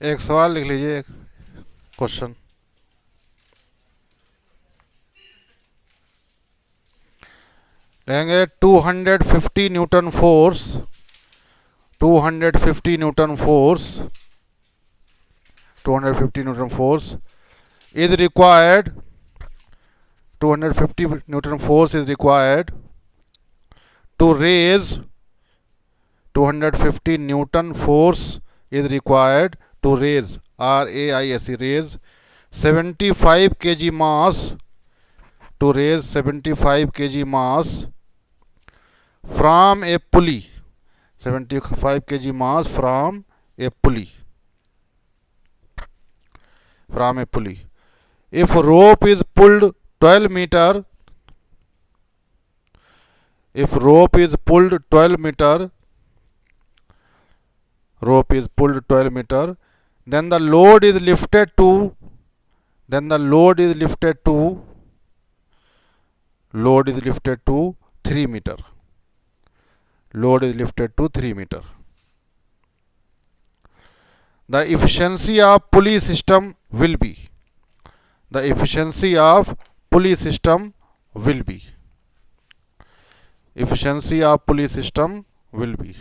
एक सवाल लिख लीजिए, क्वेश्चन। लेंगे 250 Newton force, 250 Newton force, 250 Newton force is required, 250 newton force is required to raise, 250 newton force is required to raise, RAISE, raise 75 kg mass, to raise 75 kg mass from a pulley, 75 kg mass from a pulley, from a pulley. If rope is pulled 12 meter, if rope is pulled 12 meter, rope is pulled 12 meter, then the load is lifted to, then the load is lifted to, load is lifted to 3 meter, load is lifted to 3 meter. The efficiency of pulley system will be, the efficiency of pulley system will be, efficiency of pulley system will be.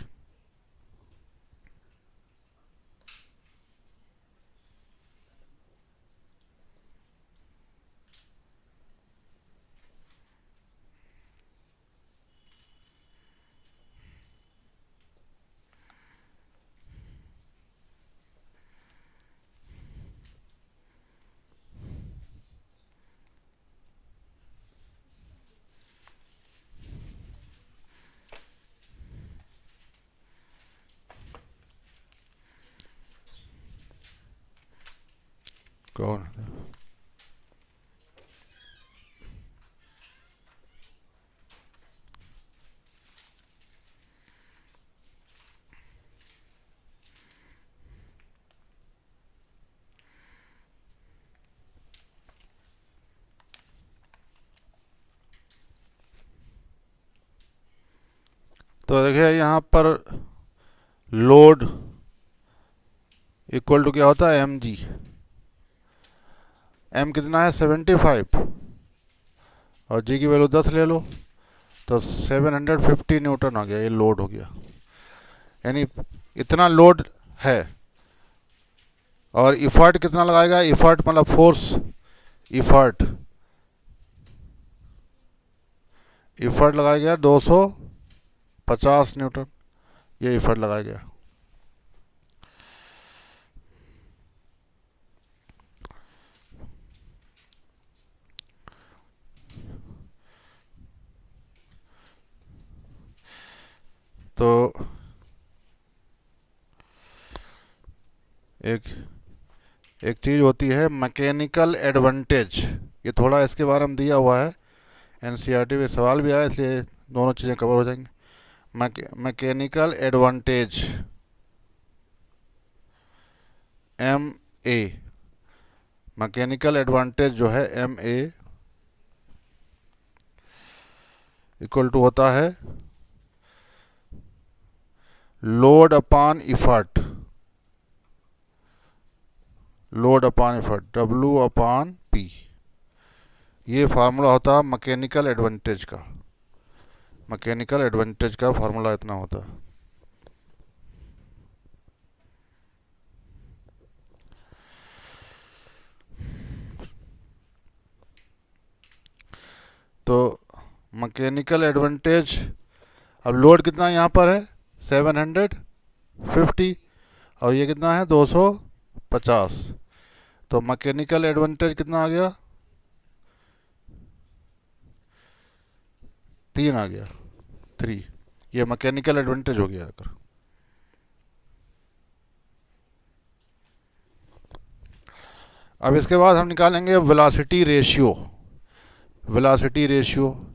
कौन? तो देखिए यहाँ पर load equal to क्या होता है, M G. M कितना है 75 और जी की वैल्यू 10 ले लो, तो 750 न्यूटन आ गया, ये लोड हो गया। यानी इतना लोड है और इफर्ट कितना लगाएगा, इफर्ट मतलब फोर्स, इफर्ट, इफर्ट लगाया गया 250 न्यूटन, ये इफर्ट लगाया गया। तो एक एक चीज़ होती है मैकेनिकल एडवांटेज, ये थोड़ा इसके बारे में दिया हुआ है, एनसीईआरटी में सवाल भी आया, इसलिए दोनों चीज़ें कवर हो जाएंगी। Mechanical advantage, M A, mechanical advantage जो है एम ए इक्वल टू होता है load upon effort, load upon effort, W upon P. ये फार्मूला होता है मैकेनिकल एडवांटेज का, मैकेनिकल एडवांटेज का फार्मूला इतना होता है। तो मैकेनिकल एडवांटेज, अब लोड कितना यहाँ पर है 750 और ये कितना है 250, तो मैकेनिकल एडवांटेज कितना आ गया, 3 आ गया, 3, ये मैकेनिकल एडवांटेज हो गया। अगर अब इसके बाद हम निकालेंगे velocity ratio, velocity ratio,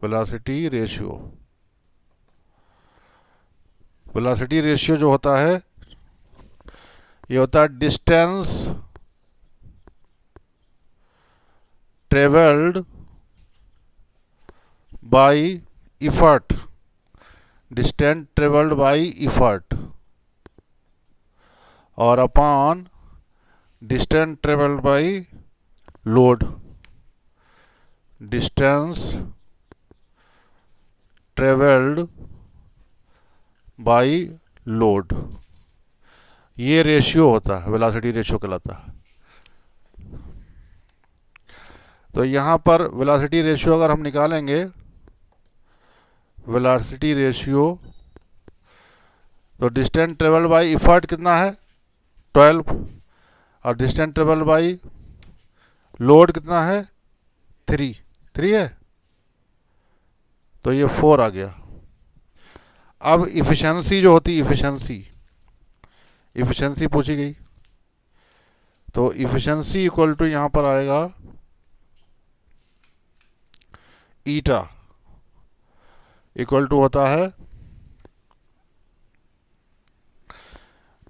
velocity ratio, velocity ratio जो होता है ये होता है distance travelled by effort distance travelled by effort और upon distance travelled by load, distance travelled by load, ये रेशियो होता है, वेलोसिटी रेशियो कहलाता है। तो यहाँ पर वेलोसिटी रेशियो अगर हम निकालेंगे, वेलोसिटी रेशियो, तो डिस्टेंस ट्रेवल्ड बाई इफर्ट कितना है 12 और डिस्टेंस ट्रेवल्ड बाई लोड कितना है 3 है, तो ये 4 आ गया। अब इफिशिएंसी जो होती, इफिशिएंसी पूछी गई, तो इफिशिएंसी इक्वल टू यहां पर आएगा ईटा इक्वल टू होता है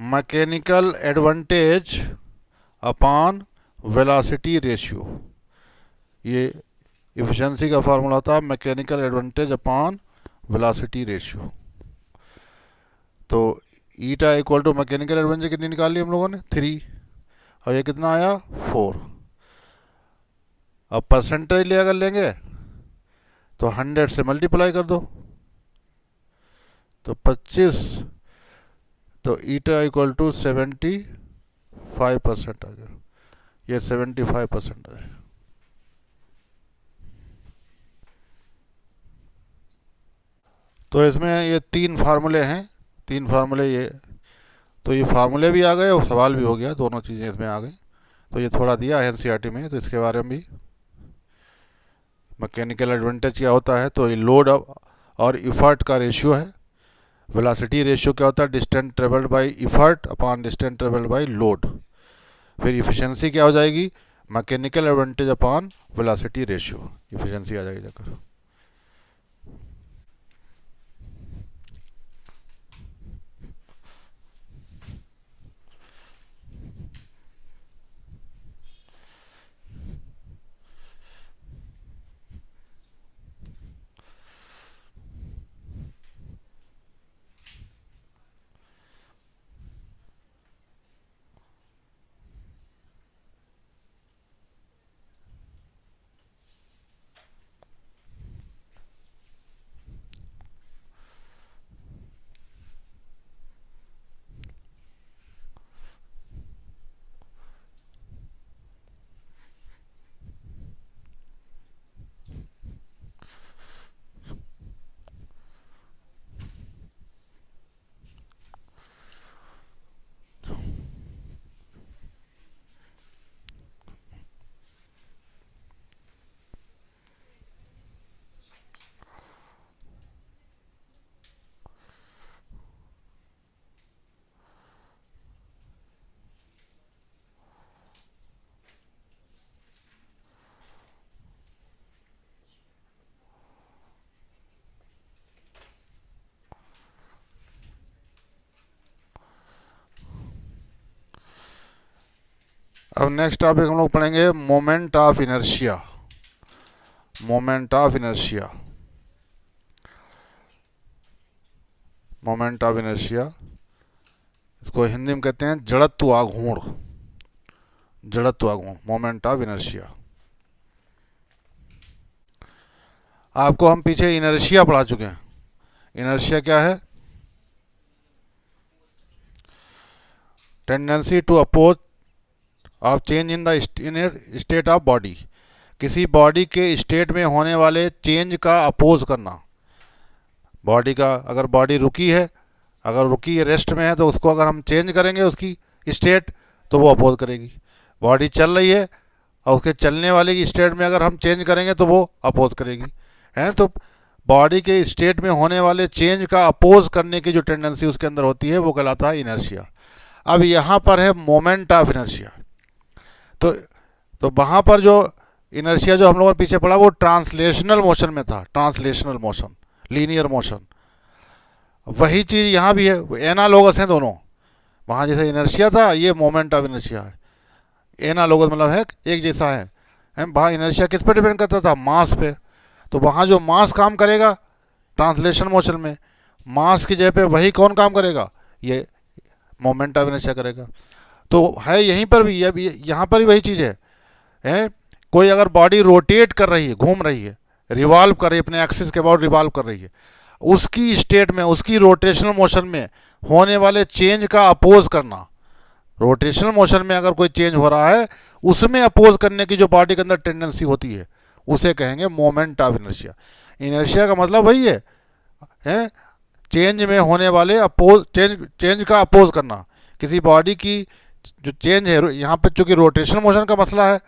mechanical advantage upon velocity ratio. ये इफिशिएंसी का फार्मूला होता है mechanical advantage upon velocity ratio. तो ईटा इक्वल टू मैकेनिकल एडवांटेज कितनी निकाली हम लोगों ने 3 और ये कितना आया 4। अब परसेंटेज ले अगर लेंगे तो 100 से मल्टीप्लाई कर दो तो 25, तो ईटा इक्वल टू 75% आ गया, ये 75% है। तो इसमें ये 3 फार्मूले हैं, 3 फार्मूले ये, तो ये फार्मूले भी आ गए और सवाल भी हो गया, दोनों चीज़ें इसमें आ गई। तो ये थोड़ा दिया है एनसीईआरटी में, तो इसके बारे में भी मैकेनिकल एडवांटेज क्या होता है, तो ये लोड और इफर्ट का रेशियो है। वेलोसिटी रेशियो क्या होता है, distance travelled by effort upon distance travelled by load. फिर इफिशिएंसी क्या हो जाएगी, mechanical advantage upon velocity ratio, efficiency आ जाएगी जाकर। अब नेक्स्ट टॉपिक हम लोग पढ़ेंगे moment of inertia. Moment of inertia, moment of inertia, इसको हिंदी में कहते हैं जड़त्व आघूर्ण, जड़त्व आघूर्ण, मोमेंट ऑफ इनर्शिया। आपको हम पीछे इनर्शिया पढ़ा चुके हैं। इनर्शिया क्या है, tendency to oppose of change in the state of body, किसी बॉडी के स्टेट में होने वाले चेंज का अपोज करना। बॉडी का, अगर बॉडी रुकी है, अगर रुकी है रेस्ट में है, तो उसको अगर हम चेंज करेंगे उसकी स्टेट तो वो अपोज करेगी। बॉडी चल रही है और उसके चलने वाले की स्टेट में अगर हम चेंज करेंगे तो वो अपोज करेगी, है। तो बॉडी के स्टेट में होने वाले चेंज का अपोज करने की जो टेंडेंसी उसके अंदर होती है वो कहलाता है इनर्शिया। अब यहाँ पर है मोमेंट ऑफ इनर्शिया। तो वहाँ पर जो इनर्शिया जो हम लोगों ने पीछे पढ़ा वो ट्रांसलेशनल मोशन में था, ट्रांसलेशनल मोशन, लीनियर मोशन। वही चीज़ यहाँ भी है, एनालोगस हैं दोनों। वहाँ जैसे इनर्शिया था, ये मोमेंट ऑफ इनर्शिया है। एनालोगस मतलब है एक जैसा है। वहाँ इनर्शिया किस पर डिपेंड करता था, मास पे। तो वहाँ जो मास काम करेगा ट्रांसलेशन मोशन में, मास की जगह पे वही कौन काम करेगा, ये मोमेंट ऑफ इनर्शिया करेगा। तो है यहीं पर भी, अब यहाँ पर भी वही चीज़ है। कोई अगर बॉडी रोटेट कर रही है, घूम रही है, रिवॉल्व कर रही है, अपने एक्सिस के अबाउट रिवॉल्व कर रही है, उसकी स्टेट में, उसकी रोटेशनल मोशन में होने वाले चेंज का अपोज करना, रोटेशनल मोशन में अगर कोई चेंज हो रहा है उसमें अपोज करने की जो बॉडी के अंदर टेंडेंसी होती है उसे कहेंगे मोमेंट ऑफ इनर्शिया। इनर्शिया का मतलब वही है चेंज में होने वाले अपोज, चेंज का अपोज करना। किसी बॉडी की जो चेंज है, यहाँ पे चूंकि रोटेशनल मोशन का मसला है,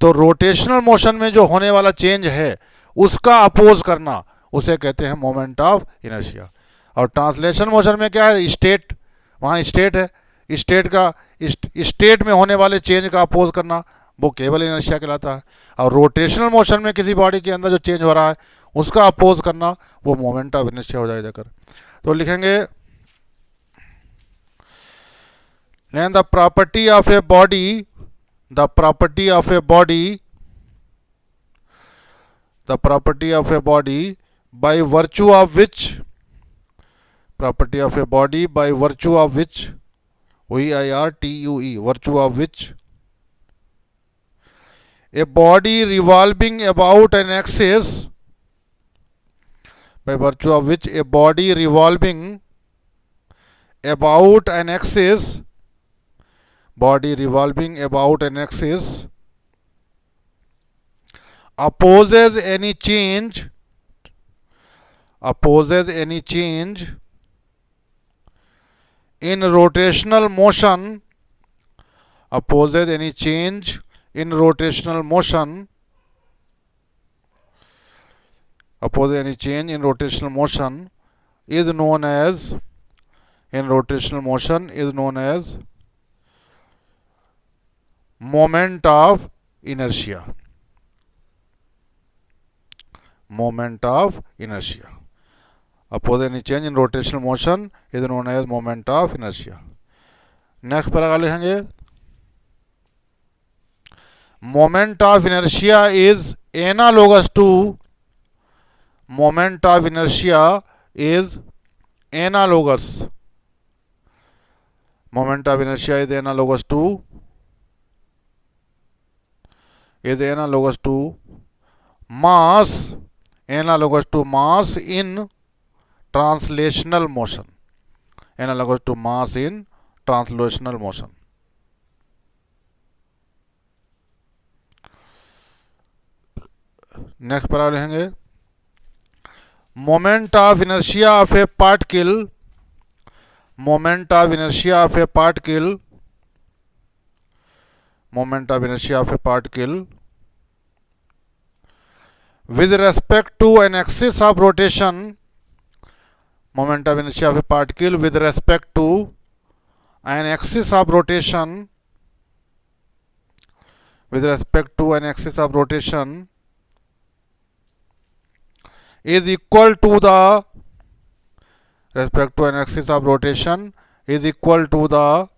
तो रोटेशनल मोशन में जो होने वाला चेंज है उसका अपोज करना, उसे कहते हैं मोमेंट ऑफ इनर्शिया। और ट्रांसलेशन मोशन में क्या है, स्टेट, वहाँ स्टेट है, स्टेट का स्टेट में होने वाले चेंज का अपोज करना वो केवल इनर्शिया कहलाता है। और रोटेशनल मोशन में किसी बॉडी के अंदर जो चेंज हो रहा है उसका अपोज करना वो मोमेंट ऑफ इनर्शिया हो जाएगा। तो लिखेंगे the property of a body, the property of a body, the property of a body by virtue of which, property of a body by virtue of which, virtue, virtue of which a body revolving about an axis, by virtue of which a body revolving about an axis, body revolving about an axis opposes any change, opposes any change in rotational motion, opposes any change in rotational motion, opposes any change in rotational motion is known as, in rotational motion is known as moment of inertia, moment of inertia. Oppose any change in rotational motion is known as moment of inertia. Next paragraph लिखेंगे moment of inertia is analogous to, moment of inertia is analogous, moment of inertia is analogous to, is analogous to mass, analogous to mass in translational motion, analogous to mass in translational motion. Next paragraph लिखेंगे moment of inertia of a particle, moment of inertia of a particle, moment of inertia of a particle with respect to an axis of rotation, moment of inertia of a particle with respect to an axis of rotation, with respect to an axis of rotation is equal to the, respect to an axis of rotation is equal to the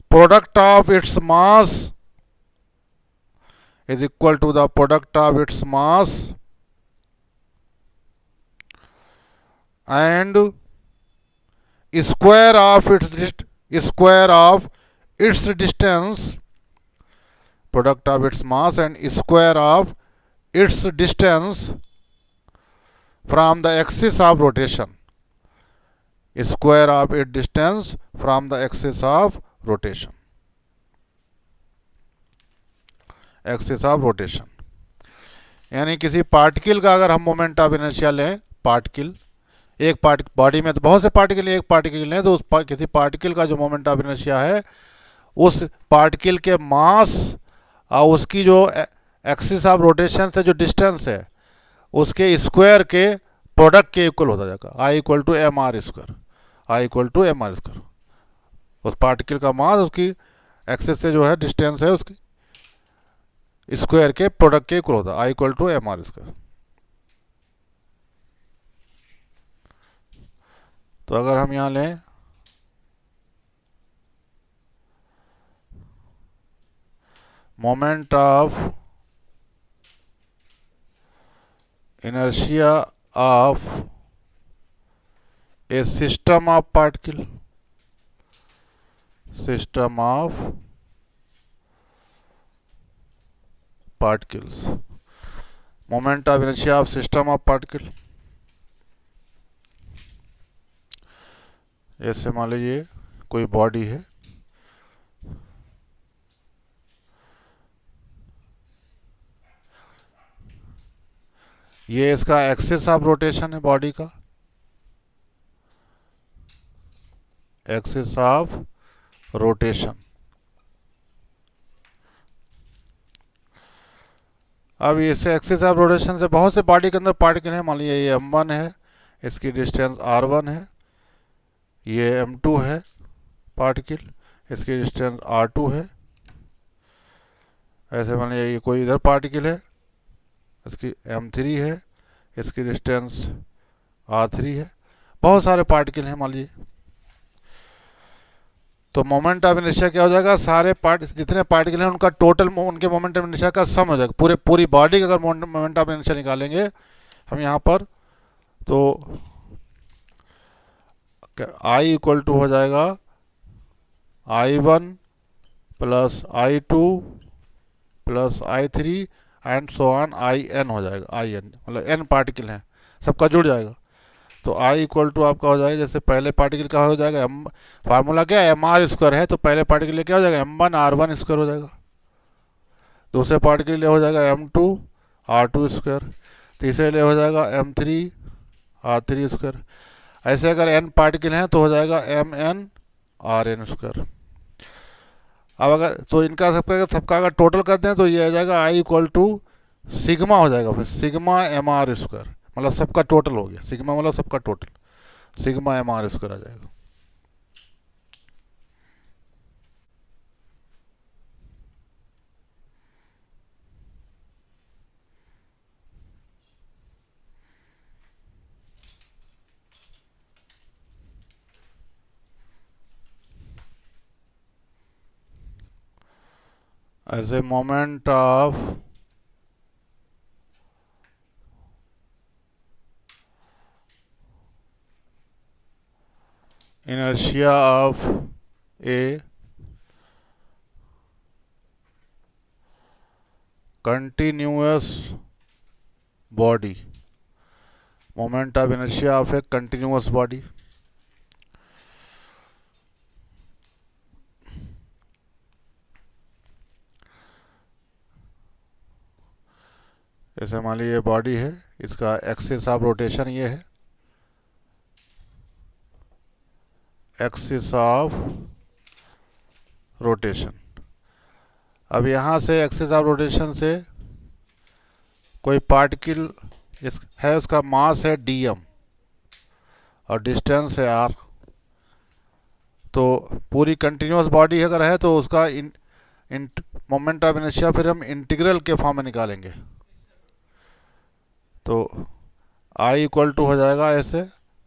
product of its mass, is equal to the product of its mass and square of its distance, product of its mass and square of its distance from the axis of rotation, square of its distance from the axis of rotation, axis of rotation. यानी किसी particle का अगर हम moment of inertia लें, particle, एक body में तो बहुत से पार्टिकल, एक पार्टिकल लें तो उस किसी पार्टिकल का जो मोमेंट ऑफ इनर्शिया है उस पार्टिकल के मास और उसकी जो एक्सिस ऑफ रोटेशन से जो डिस्टेंस है उसके स्क्वायर के प्रोडक्ट के इक्वल होता जाएगा, I equal to M R square, I equal to M R square. उस पार्टिकल का मास उसकी एक्सिस से जो है डिस्टेंस है उसकी स्क्वायर के प्रोडक्ट के इक्वल होता है, I equal to M R square. तो अगर हम यहां लें moment of inertia of a system of particle, system of particles, moment of inertia of system of particle. ऐसे मान लीजिए कोई बॉडी है, ये इसका एक्सिस ऑफ रोटेशन है बॉडी का, एक्सिस ऑफ रोटेशन। अब इस एक्सिस ऑफ रोटेशन से बहुत से बॉडी के अंदर पार्टिकल है। मान लीजिए ये m1 है, इसकी डिस्टेंस r1 है, ये m2 है पार्टिकल, इसकी डिस्टेंस r2 है। ऐसे मान लीजिए ये कोई इधर पार्टिकल है, इसकी m3 है, इसकी डिस्टेंस r3 है। बहुत सारे पार्टिकल हैं मान लीजिए, तो मोमेंट ऑफ इनर्शिया क्या हो जाएगा, सारे जितने पार्टिकल हैं उनका टोटल, उनके मोमेंट ऑफ इनर्शिया का सम हो जाएगा। पूरी बॉडी का अगर मोमेंट ऑफ इनर्शिया निकालेंगे हम यहाँ पर, तो I इक्वल टू हो जाएगा I1 plus I2 plus I3 and so on IN हो जाएगा। IN मतलब n पार्टिकल हैं, सबका जुड़ जाएगा। तो I इक्वल टू आपका हो जाएगा, जैसे पहले पार्टिकल का हो जाएगा m, फार्मूला क्या है, mr स्क्वायर है, तो पहले पार्टिकल के लिए क्या हो जाएगा, m1 r1 स्क्वायर हो जाएगा। दूसरे पार्टिकल के लिए हो जाएगा m2 r2 स्क्वायर, तीसरे लिए हो जाएगा m3 r3 स्क्वायर। ऐसे अगर n पार्टिकल हैं तो हो जाएगा mn rn स्क्वायर। अब अगर तो इनका सबका अगर टोटल करते हैं तो ये आ जाएगा I इक्वल टू सिग्मा हो जाएगा, फिर सिग्मा mr स्क्वायर, मतलब सबका टोटल हो गया। सिग्मा मतलब सबका टोटल, सिग्मा mr स्क्वायर आ जाएगा। as a moment of inertia of a continuous body, moment of inertia of a continuous body। जैसे मान लीजिए बॉडी है, इसका एक्सिस ऑफ रोटेशन ये है, एक्सिस ऑफ रोटेशन। अब यहाँ से एक्सिस ऑफ रोटेशन से कोई पार्टिकल है, उसका मास है dm और डिस्टेंस है r। तो पूरी कंटिन्यूस बॉडी अगर है तो उसका मोमेंट ऑफ इनर्शिया फिर हम इंटीग्रल के फॉर्म में निकालेंगे। तो I इक्वल टू हो जाएगा ऐसे,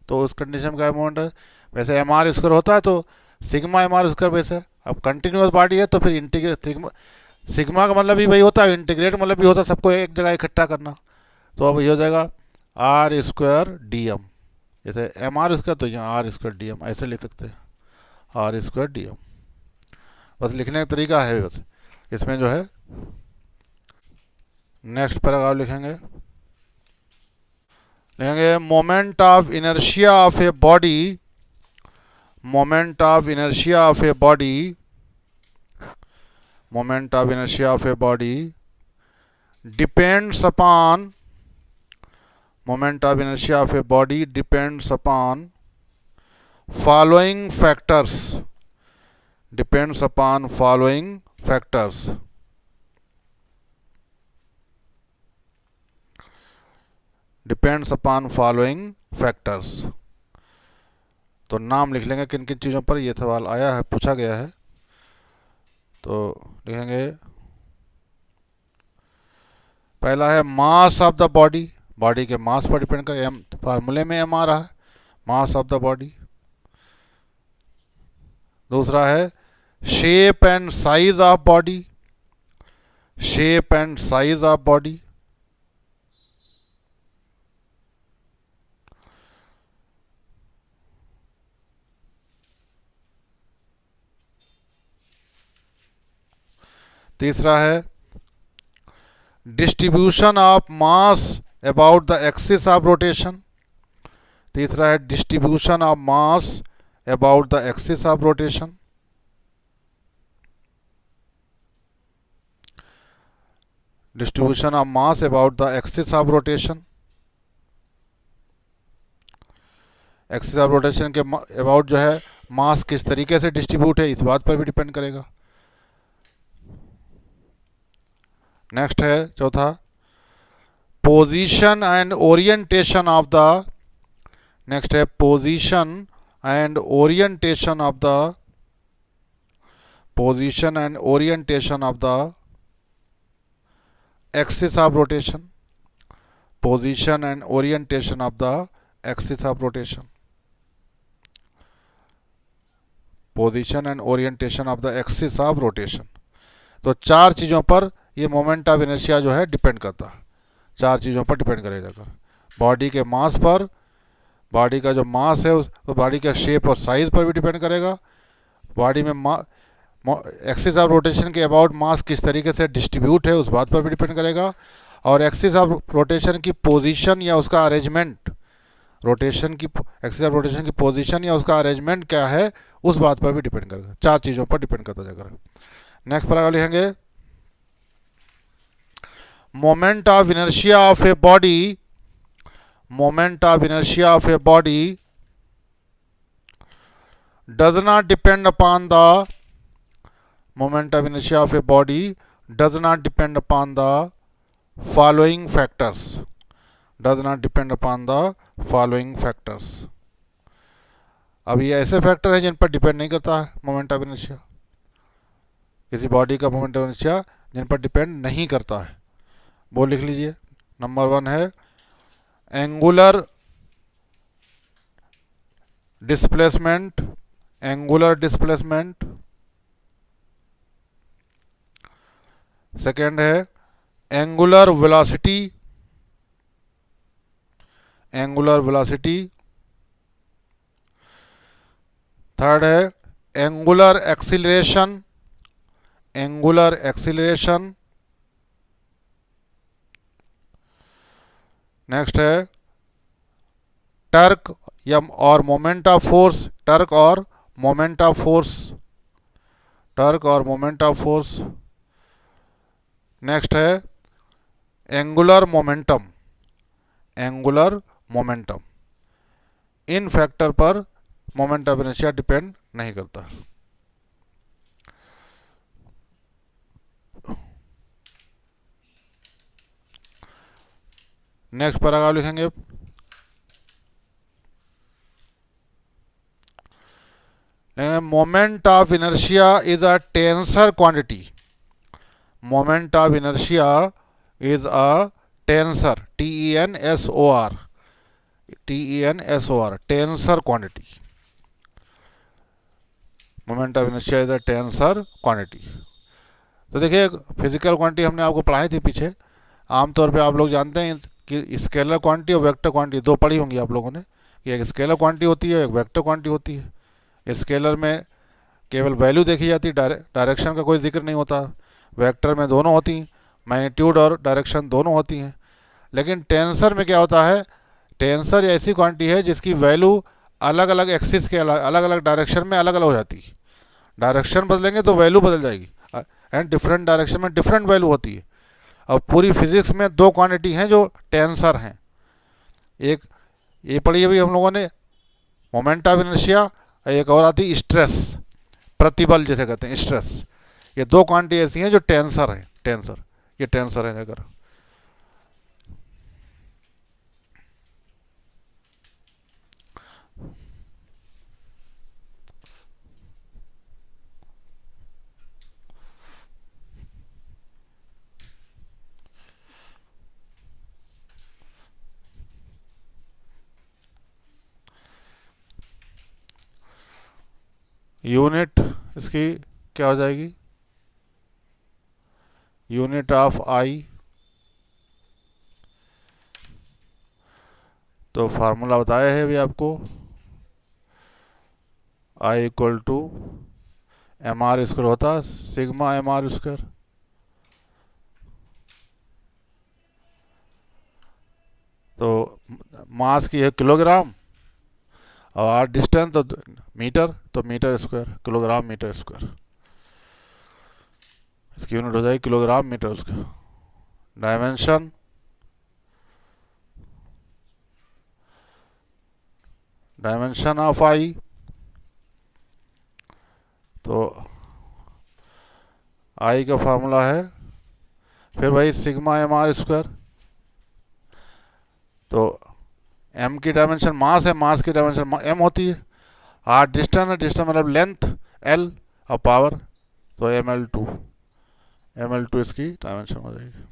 तो उस कंडीशन का मोमेंट है, वैसे mr स्क्वायर होता है तो सिग्मा mr स्क्वायर। वैसे अब कंटिन्यूस बॉडी है तो फिर इंटीग्रेट सिग्मा का मतलब भी वही होता है, इंटीग्रेट मतलब भी होता है सबको एक जगह इकट्ठा करना। तो अब ये हो जाएगा r स्क्वायर dm, जैसे mr स्क्वायर तो यहाँ r स्क्वायर dm ऐसे लिख सकते हैं, r स्क्वायर dm। बस लिखने का तरीका है बस इसमें जो है। नेक्स्ट पैराग्राफ लिखेंगे moment of inertia of a body, moment of inertia of a body, moment of inertia of a body depends upon, moment of inertia of a body depends upon following factors, depends upon following factors। Depends upon following factors. तो नाम लिख लेंगे किन किन चीज़ों पर ये सवाल आया है, पूछा गया है। तो लिखेंगे पहला है मास ऑफ द बॉडी, बॉडी के मास पर डिपेंड कर, फार्मूले में m आ रहा है, मास ऑफ द बॉडी। दूसरा है shape and size of body, shape and size of body. तीसरा है distribution of mass about the axis of rotation. तीसरा है distribution of mass about the axis of rotation. Distribution of mass about the axis of rotation. Axis of rotation के about जो है मास किस तरीके से डिस्ट्रीब्यूट है इस बात पर भी डिपेंड करेगा। नेक्स्ट है चौथा position and orientation of the. Next है position and orientation of the. Position and orientation of the axis of rotation. Position and orientation of the axis of rotation. Position and orientation of the axis of rotation. तो चार चीज़ों पर ये moment of inertia जो है depend करता है। चार चीज़ों पर डिपेंड करेगा। बॉडी के मास पर, बॉडी का जो मास है तो बॉडी का शेप और साइज पर भी डिपेंड करेगा। बॉडी में एक्सिस ऑफ रोटेशन के अबाउट मास किस तरीके से डिस्ट्रीब्यूट है उस बात पर भी डिपेंड करेगा। और एक्सिस ऑफ रोटेशन की पोजीशन या उसका अरेंजमेंट, रोटेशन की एक्सिस ऑफ रोटेशन की पोजीशन या उसका अरेंजमेंट क्या है उस बात पर भी डिपेंड करेगा। चार चीज़ों पर डिपेंड करता जाएगा। नेक्स्ट पैराग्राफ लिखेंगे moment of inertia of a body. Moment of inertia of a body does not depend upon the moment of inertia of a body does not depend upon the following factors. Does not depend upon the following factors. अब ये ऐसे factor हैं जिन पर depend नहीं करता है moment of inertia. किसी body का मोमेंट ऑफ इनर्शिया जिन पर डिपेंड नहीं करता है वो लिख लीजिए। नंबर 1 है angular displacement. Angular displacement. Second है angular velocity. Angular velocity. Third है angular acceleration. Angular acceleration. Next है टर्क या और मोमेंट ऑफ फोर्स। टर्क और मोमेंट ऑफ फोर्स। टर्क और मोमेंट ऑफ फोर्स। नेक्स्ट है एंगुलर मोमेंटम। Angular momentum. इन factor पर मोमेंट ऑफ इनर्शिया डिपेंड नहीं करता। नेक्स्ट पैराग्राफ लिखेंगे moment of inertia is a tensor quantity. Moment of inertia is a tensor TENSOR। TENSOR tensor quantity. Moment of inertia is a tensor quantity. तो देखिए physical quantity हमने आपको पढ़ाई थी पीछे। आमतौर पे आप लोग जानते हैं कि स्केलर क्वांटिटी और वेक्टर क्वांटिटी दो पढ़ी होंगी आप लोगों ने कि एक स्केलर क्वांटिटी होती है एक वेक्टर क्वांटिटी होती है। स्केलर में केवल वैल्यू देखी जाती है, डायरेक्शन का कोई जिक्र नहीं होता। वेक्टर में दोनों होती हैं, मैग्नीट्यूड और डायरेक्शन दोनों होती हैं। लेकिन टेंसर में क्या होता है, टेंसर ऐसी क्वांटिटी है जिसकी वैल्यू अलग अलग एक्सिस के अलग अलग डायरेक्शन में अलग अलग हो जाती है। डायरेक्शन बदलेंगे तो वैल्यू बदल जाएगी एंड डिफरेंट डायरेक्शन में डिफरेंट वैल्यू होती है। और पूरी फिजिक्स में दो क्वांटिटी हैं जो टेंसर हैं। एक ये पढ़ी अभी हम लोगों ने मोमेंट ऑफ इनर्शिया, एक और आती है स्ट्रेस, प्रतिबल जिसे कहते हैं स्ट्रेस। ये दो क्वांटिटी ऐसी हैं जो टेंसर हैं। टेंसर ये टेंसर है। अगर यूनिट इसकी क्या हो जाएगी, यूनिट ऑफ आई। तो फार्मूला बताया है अभी आपको, I equal to M R square होता है सिग्मा एम आर स्क्वायर। तो मास की है किलोग्राम और डिस्टेंस तो मीटर, तो metre square, kilogram metre square, इसकी यूनिट हो जाएगी kilogram metre square. Dimension of I, तो आई का फार्मूला है फिर वही सिग्मा एम आर स्क्वायर। तो एम की डायमेंशन मास है, मास की डायमेंशन एम होती है, आर डिस्टेंस है, डिस्टेंस मतलब लेंथ एल और पावर, तो एम एल टू इसकी डायमेंशन हो जाएगी।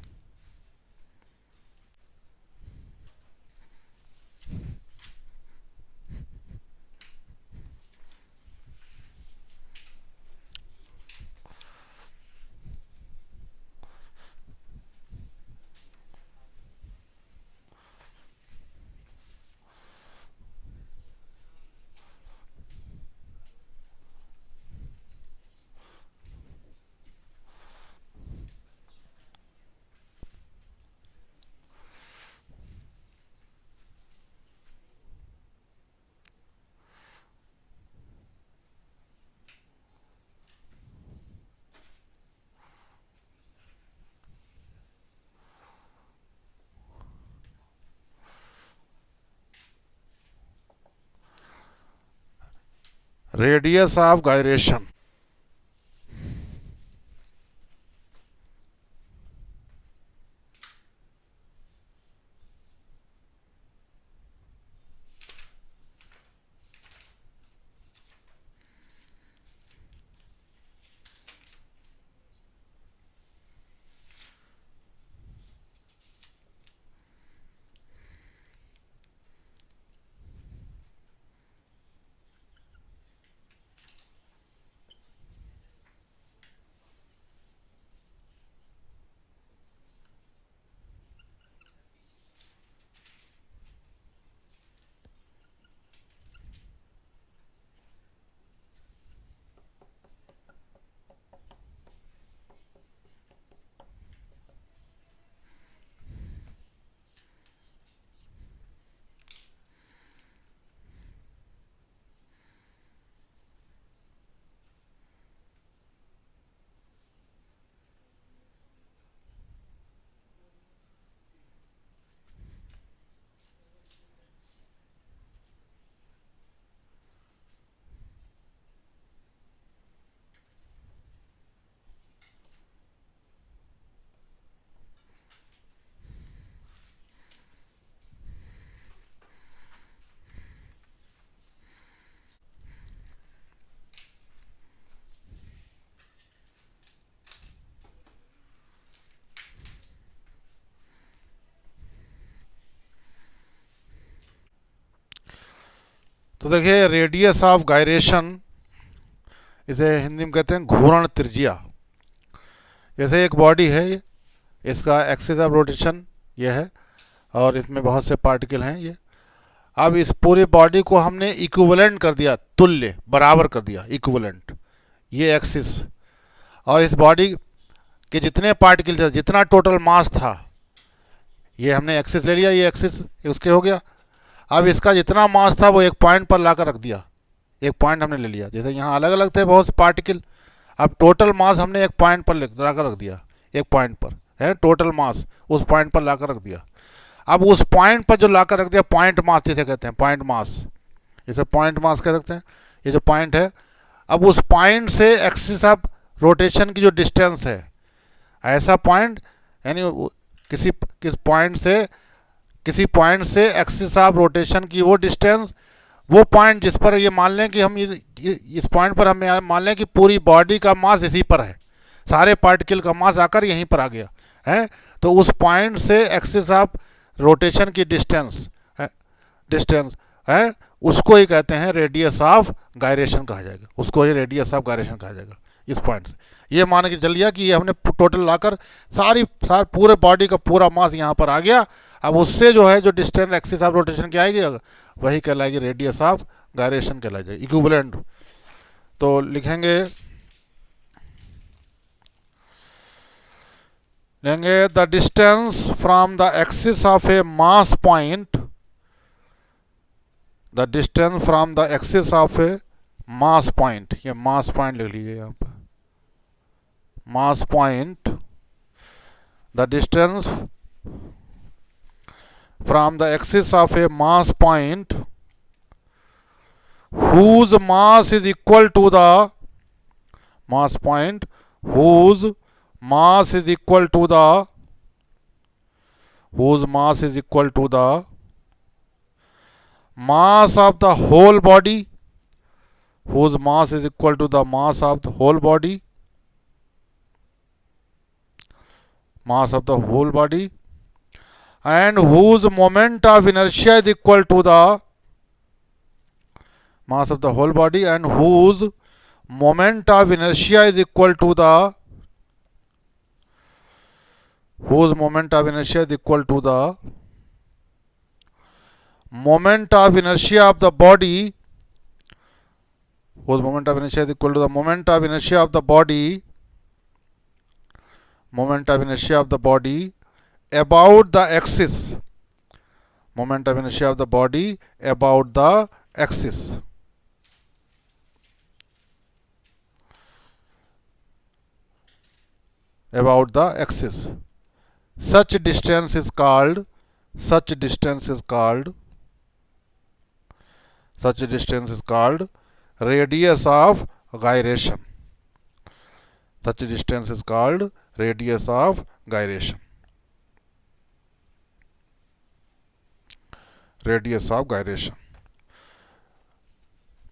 रेडियस ऑफ गायरेशन, तो देखिए रेडियस ऑफ गायरेशन, इसे हिंदी में कहते हैं घूर्ण त्रिज्या। जैसे एक बॉडी है, इसका एक्सिस ऑफ रोटेशन ये है और इसमें बहुत से पार्टिकल हैं ये। अब इस पूरे बॉडी को हमने इक्विवेलेंट कर दिया, तुल्य बराबर कर दिया, इक्विवेलेंट, ये एक्सिस, और इस बॉडी के जितने पार्टिकल थे, जितना टोटल मास था, ये हमने एक्सिस ले लिया, ये एक्सिस उसके हो गया। अब इसका जितना मास था वो एक पॉइंट पर लाकर रख दिया, एक पॉइंट हमने ले लिया। जैसे यहाँ अलग अलग थे बहुत से पार्टिकल, अब टोटल मास हमने एक पॉइंट पर लाकर रख दिया, एक पॉइंट पर है टोटल मास, उस पॉइंट पर लाकर रख दिया। अब उस पॉइंट पर जो लाकर रख दिया, पॉइंट मास जिसे कहते हैं, पॉइंट मास, इसे पॉइंट मास कह सकते हैं, ये जो पॉइंट है। अब उस पॉइंट से एक्सिस ऑफ रोटेशन की जो डिस्टेंस है, ऐसा पॉइंट, यानी किसी पॉइंट से एक्सिस ऑफ रोटेशन की वो डिस्टेंस, वो पॉइंट जिस पर ये मान लें कि हम इस पॉइंट पर हम मान लें कि पूरी बॉडी का मास इसी पर है, सारे पार्टिकल का मास आकर यहीं पर आ गया है, तो उस पॉइंट से एक्सिस ऑफ रोटेशन की डिस्टेंस है, उसको ही कहते हैं रेडियस ऑफ गायरेशन कहा जाएगा, उसको ही रेडियस ऑफ गायरेशन कहा जाएगा। इस पॉइंट से ये मान के चलिए कि ये हमने टोटल लाकर पूरे बॉडी का पूरा मास यहाँ पर आ गया। अब उससे जो है जो डिस्टेंस एक्सिस ऑफ रोटेशन की आएगी, वही कहलाएगी रेडियस ऑफ गायरेशन कहलाई जाएगी, इक्विवेलेंट। तो लिखेंगे, लेंगे the distance from the axis of A mass point, the distance from the axis of A mass point, ये मास पॉइंट लिख लीजिए यहां पर, मास point, the distance from the axis of A mass point whose mass is equal to the mass point whose mass is equal to the whose mass is equal to the mass of the whole body, whose mass is equal to the mass of the whole body, mass of the whole body, and whose moment of inertia is equal to the mass of the whole body, and whose moment of inertia is equal to the whose moment of inertia is equal to the moment of inertia of the body, whose moment of inertia is equal to the moment of inertia of the body, moment of inertia of the body about the axis, moment of inertia of the body about the axis. About the axis. Such distance is called radius of gyration. Such distance is called radius of gyration. Radius of gyration.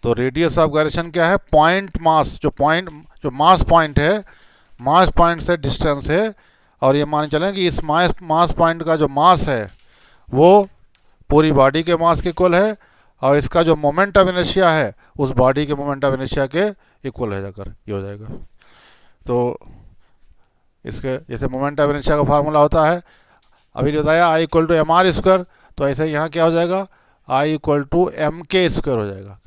तो radius of gyration क्या है? Point mass, जो मास point है, मास point से distance है, और ये मान चलें कि इस मास पॉइंट का जो मास है वो पूरी बॉडी के मास के इक्वल है, और इसका जो मोमेंट ऑफ इनर्शिया है उस बॉडी के मोमेंट ऑफ इनर्शिया के इक्वल है जाकर ये हो जाएगा। तो इसके जैसे मोमेंट ऑफ इनर्शिया का फार्मूला होता है, अभी बताया I equal to M R square, तो ऐसे यहाँ क्या हो जाएगा? I equal to M K square हो जाएगा।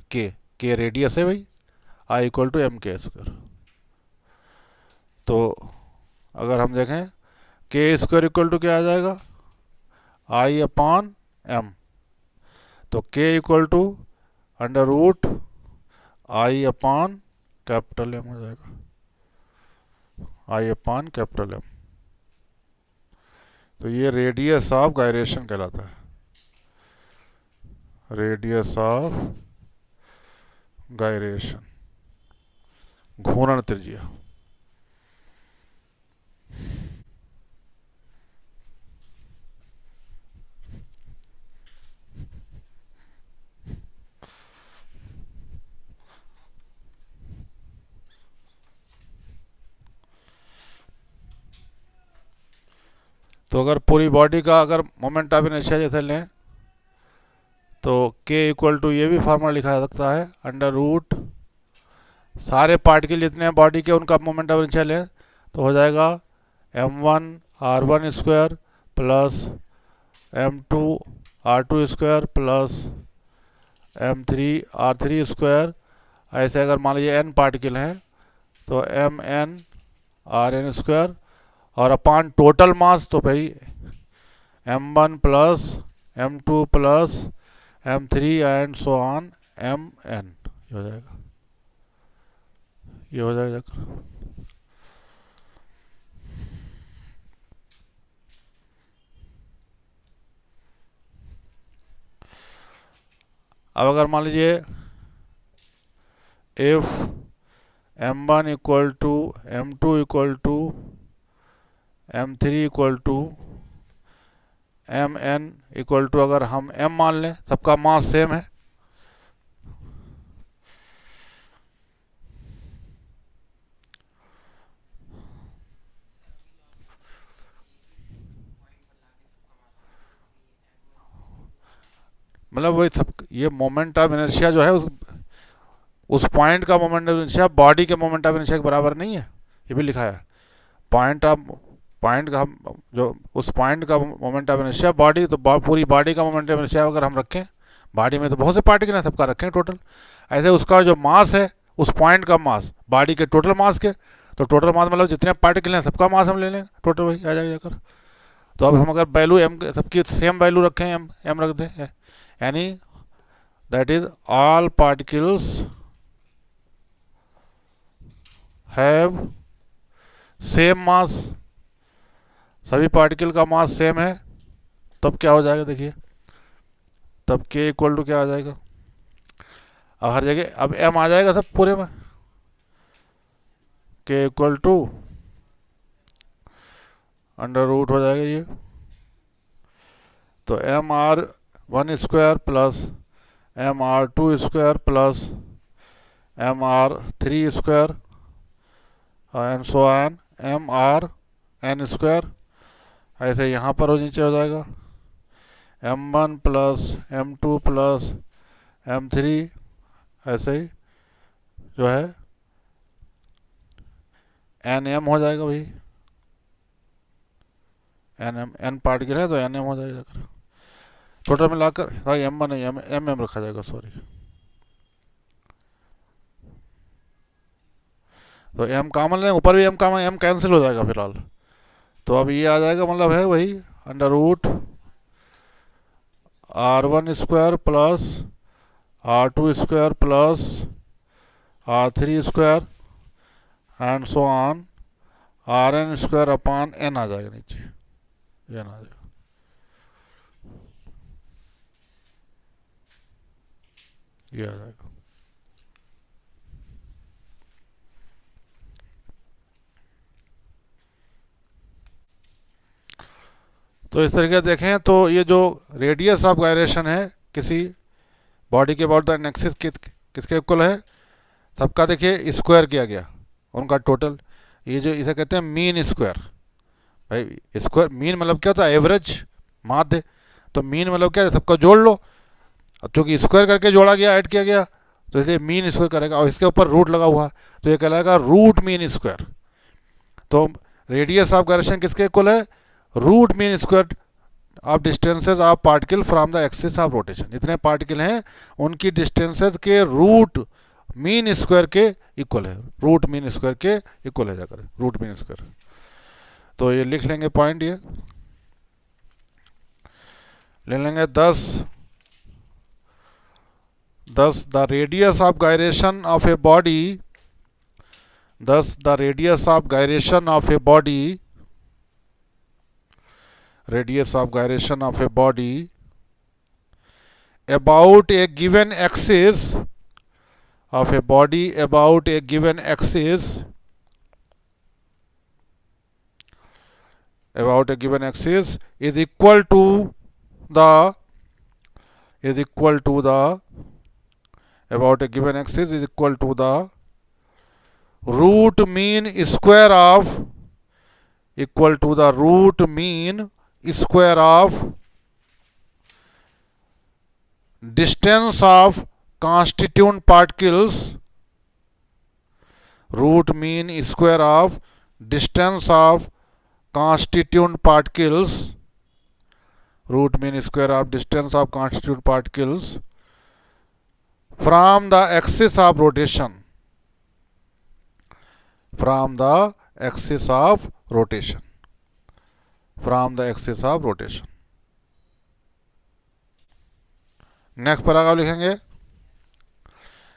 के रेडियस है भाई, I equal to M K square. तो अगर हम देखें के स्क्वायर इक्वल टू क्या आ जाएगा? I upon M. तो K equal to under root I upon capital M हो जाएगा, आई अपॉन कैपिटल एम। तो ये रेडियस ऑफ गायरेशन कहलाता है, रेडियस ऑफ गायरेशन, घूर्णन त्रिज्या। तो अगर पूरी बॉडी का अगर मोमेंट ऑफ इनर्शिया जैसे लें तो के इक्वल टू ये भी फार्मूला लिखा जा सकता है, अंडर रूट सारे पार्टिकल जितने हैं बॉडी के उनका मोमेंट ऑफ इनर्शिया लें तो हो जाएगा m1 r1 square plus m2 r2 square plus m3 r3 square. ऐसे अगर मान लीजिए n पार्टिकल हैं तो mn rn स्क्वायर, और अपान टोटल मास तो भाई m1 plus m2 plus m3 and so on mn हो जाएगा, ये हो जाएगा। अब अगर मान लीजिए if m1 equal to m2 equal to m3 equal to mn equal to, अगर हम m मान लें, सबका मास सेम है, मतलब वही सब, ये मोमेंट ऑफ इनर्शिया जो है उस पॉइंट का मोमेंट ऑफ इनर्शिया बॉडी के मोमेंट ऑफ इनर्शिया के बराबर नहीं है, ये भी लिखा है। पॉइंट का जो उस पॉइंट का मोमेंट ऑफ इनर्शिया बॉडी, तो पूरी बॉडी का मोमेंट ऑफ इनर्शिया अगर हम रखें, बॉडी में तो बहुत से पार्टिकल हैं, सबका रखें टोटल, ऐसे उसका जो मास है उस पॉइंट का मास बॉडी के टोटल मास के, तो टोटल मास मतलब जितने पार्टिकल हैं सबका मास हम ले लेंगे, टोटल वही आ जाएगा जाकर। तो अब हम अगर वैल्यू एम सबकी सेम वैल्यू रखें, एम रख दें, यानी that is all particles have same mass, सभी पार्टिकल का मास सेम है, तब क्या हो जाएगा देखिए, तब के इक्वल टू क्या आ जाएगा, अब हर जगह अब एम आ जाएगा सब पूरे में, के इक्वल टू अंडर रूट हो जाएगा ये, तो M R 1 square plus M R 2 square plus M R 3 square and so on M R N square. ऐसे यहाँ पर नीचे हो जाएगा m1 plus m2 plus m3, ऐसे ही जो है nm हो जाएगा भाई, nm n पार्टिकल है तो nm हो जाएगा, टोटल मिलाकर भाई m1 नहीं mm रखा जाएगा, सॉरी। तो m कॉमन लें, ऊपर भी m कॉमन, m कैंसिल हो जाएगा फिलहाल, तो अब ये आ जाएगा मतलब है वही under root r1 square plus r2 square plus r3 square and so on rn square upon n आ जाएगा नीचे, ये ना आ जाएगा, ये आ जाएगा। तो इस तरीके से देखें तो ये जो रेडियस ऑफ गायरेशन है किसी बॉडी के अबाउट द एक्सिस किसके इक्वल है, सबका देखिए स्क्वायर किया गया उनका टोटल, ये जो इसे कहते हैं मीन स्क्वायर। भाई स्क्वायर मीन मतलब क्या होता है, एवरेज, माध्य, तो मीन मतलब क्या है, सबका जोड़ लो, अब चूंकि स्क्वायर करके जोड़ा गया, ऐड किया गया, तो इसलिए मीन स्क्वायर करेगा, और इसके ऊपर रूट लगा हुआ तो ये कहलाएगा रूट मीन स्क्वायर। तो रेडियस ऑफ गायरेशन किसके इक्वल है, root mean square of distances of particle from the axis of rotation, जितने पार्टिकल हैं उनकी डिस्टेंसेज के रूट मीन स्क्वायर के इक्वल है, रूट मीन स्क्वायर के इक्वल है जाकर, रूट मीन स्क्वायर। तो ये लिख लेंगे पॉइंट, ये ले लेंगे 10 the radius of gyration of a body, 10 the radius of gyration of a body, radius of gyration of a body about a given axis of a body about a given axis about a given axis is equal to the about a given axis is equal to the root mean square of equal to the root mean square of distance of constituent particles, root mean square of distance of constituent particles, root mean square of distance of constituent particles from the axis of rotation, from the axis of rotation, from the axis of rotation। Next paragraph लिखेंगे,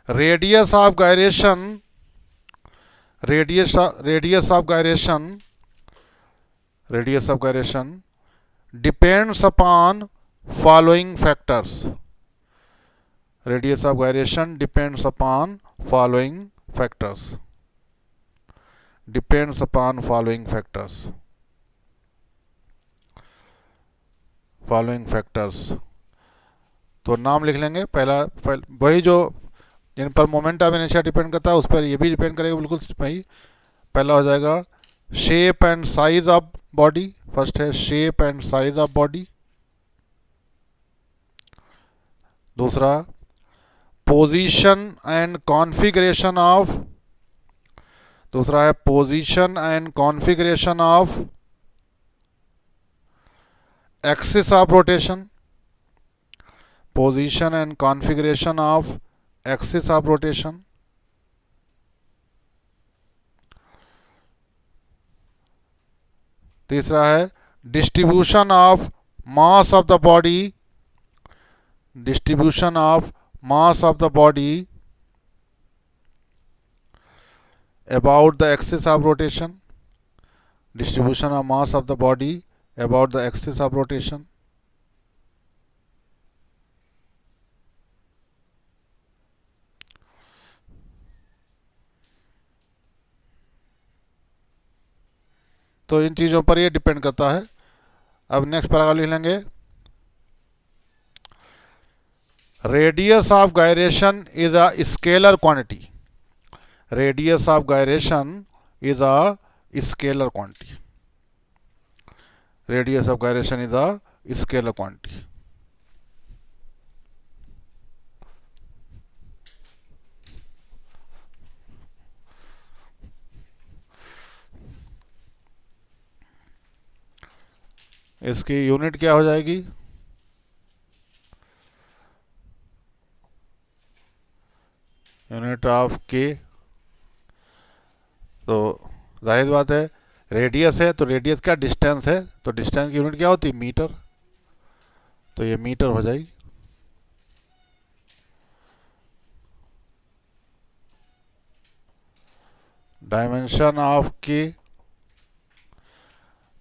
radius of gyration, radius of gyration depends upon following factors, radius of gyration depends upon following factors, depends upon following factors, following factors. तो नाम लिख लेंगे, पहला वही जो जिन पर moment of inertia depend करता है उस पर ये भी डिपेंड करेगा बिल्कुल वही। पहला हो जाएगा shape and size of body, first है shape and size of body. दूसरा पोजीशन एंड कॉन्फ़िगरेशन ऑफ, दूसरा है position and configuration of axis of rotation, position and configuration of axis of rotation। तीसरा है distribution of mass of the body, distribution of mass of the body about the axis of rotation, distribution of mass of the body about the axis of rotation. तो इन चीज़ों पर ये depend करता है। अब next paragraph लिख लेंगे, radius of gyration is a scalar quantity, radius of gyration is a scalar quantity, radius of gyration is a scalar quantity. इसकी यूनिट क्या हो जाएगी, यूनिट ऑफ के। तो जाहिर बात है रेडियस है तो रेडियस क्या डिस्टेंस है, तो डिस्टेंस की यूनिट क्या होती है, मीटर, तो ये मीटर हो जाएगी। डायमेंशन ऑफ के,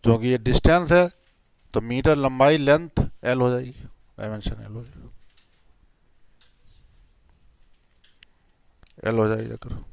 जो कि ये डिस्टेंस है तो मीटर लंबाई लेंथ एल हो जाएगी, डायमेंशन एल हो जाएगी, एल हो जाएगी।